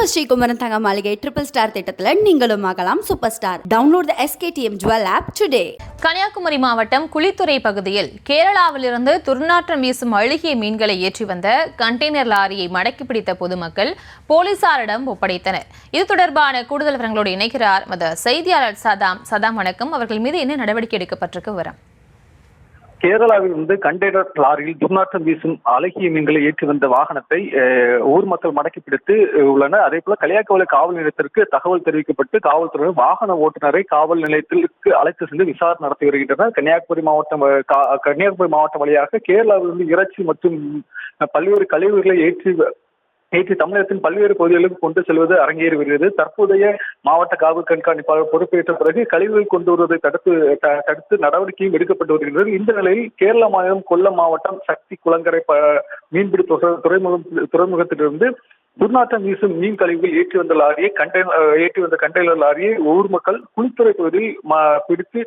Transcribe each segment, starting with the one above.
நம்ம ஸ்ரீகுமரன் தங்க மாளிகை ட்ரிபிள் ஸ்டார் திட்டத்தில் நீங்களும் ஆகலாம் super star. Download the SKTM jewel app today. Kanyakumari மாவட்டம் குளித்துறை பகுதியில் கேரளாவிலிருந்து துர்நாற்றம் வீசும் அழுகிய மீன்களை ஏற்றி வந்த கண்டெய்னர் லாரியை மடக்கி பிடித்த பொதுமக்கள் போலீசாரிடம் ஒப்படைத்தனர். இது தொடர்பான கூடுதல் விவரங்களோடு இணைக்கிறார் செய்தியாளர் சதாம். வணக்கம். அவர்கள் மீது என்ன நடவடிக்கை எடுக்கப்பட்டிருக்கு விவரம்? கேரளாவிலிருந்து கண்டெய்னர் லாரியில் துர்நாற்றம் வீசும் அழகிய மீன்களை ஏற்றி வந்த வாகனத்தை ஊர் மக்கள் மடக்கி பிடித்து உள்ளனர். அதே போல களியாக்கவலை காவல் நிலையத்திற்கு தகவல் தெரிவிக்கப்பட்டு காவல்துறை வாகன ஓட்டுநரை காவல் நிலையத்திற்கு அழைத்து சென்று விசாரணை நடத்தி வருகின்றனர். கன்னியாகுமரி மாவட்டம் வழியாக கேரளாவிலிருந்து இறைச்சி மற்றும் பல்வேறு கழிவுகளை ஏற்றி தமிழகத்தின் பல்வேறு பகுதிகளுக்கு கொண்டு செல்வது அரங்கேறி வருகிறது. தற்போதைய மாவட்ட காவல் கண்காணிப்பாளர் பொறுப்பேற்ற பிறகு கழிவுகள் கொண்டு வருவதை தடுத்து நடவடிக்கையும் எடுக்கப்பட்டு வருகிறது. இந்த நிலையில் கேரள மாநிலம் கொல்லம் மாவட்டம் சக்தி குளங்கரை மீன்பிடி துறைமுகத்திலிருந்து துர்நாற்றம் வீசும் மீன் கழிவுகள் ஏற்றி வந்த கண்டெய்னர் லாரியை ஊர் மக்கள் குளித்துறை பகுதியில் பிடித்து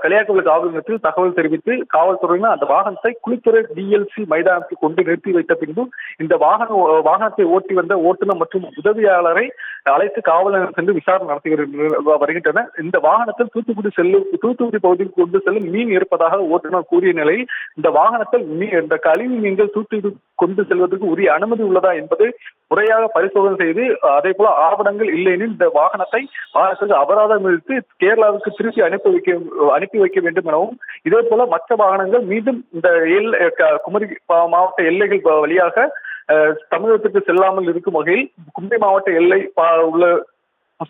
களியாக்கவலை காவல் நிலையத்தில் தகவல் தெரிவித்து காவல்துறையினர் அந்த வாகனத்தை குளித்துறை DLC மைதானத்தில் கொண்டு நிறுத்தி வைத்த பின்பு இந்த வாகனத்தை ஓட்டி வந்த ஓட்டுநர் மற்றும் உதவியாளரை அழைத்து காவல் நிலையம் சென்று விசாரணை நடத்தி வருகின்றனர். இந்த வாகனத்தில் தூத்துக்குடி பகுதிக்கு கொண்டு செல்லும் மீன் இருப்பதாக ஓட்டுநர் கூறிய நிலையில் இந்த வாகனத்தில் இந்த கழிவு மீன்கள் தூத்துக்குடி கொண்டு செல்வதற்கு உரிய அனுமதி உள்ளதா என்பது முறையாக பரிசோதனை செய்து அதே போல ஆவணங்கள் இல்லையெனில் இந்த வாகனத்தை அபராதம் விதித்து கேரளாவுக்கு திருப்பி அனுப்பி வைக்க வேண்டும் எனவும், இதே போல மற்ற வாகனங்கள் மீண்டும் இந்த குமரி மாவட்ட எல்லைகள் வழியாக தமிழகத்திற்கு செல்லாமல் இருக்கும் வகையில் குமரி மாவட்ட எல்லை உள்ள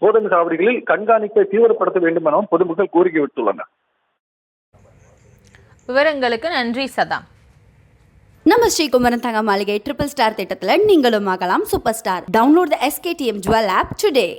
சோதனை சாவடிகளில் கண்காணிப்பை தீவிரப்படுத்த வேண்டும் எனவும் பொதுமக்கள் கோரிக்கை விடுத்துள்ளனர். விவரங்களுக்கு நன்றி சதா. நம்ம ஸ்ரீகுமரன் தங்க மாளிகை ட்ரிபிள் ஸ்டார் திட்டத்தில் நீங்களும் ஆகலாம் super star. Download the SKTM jewel app today.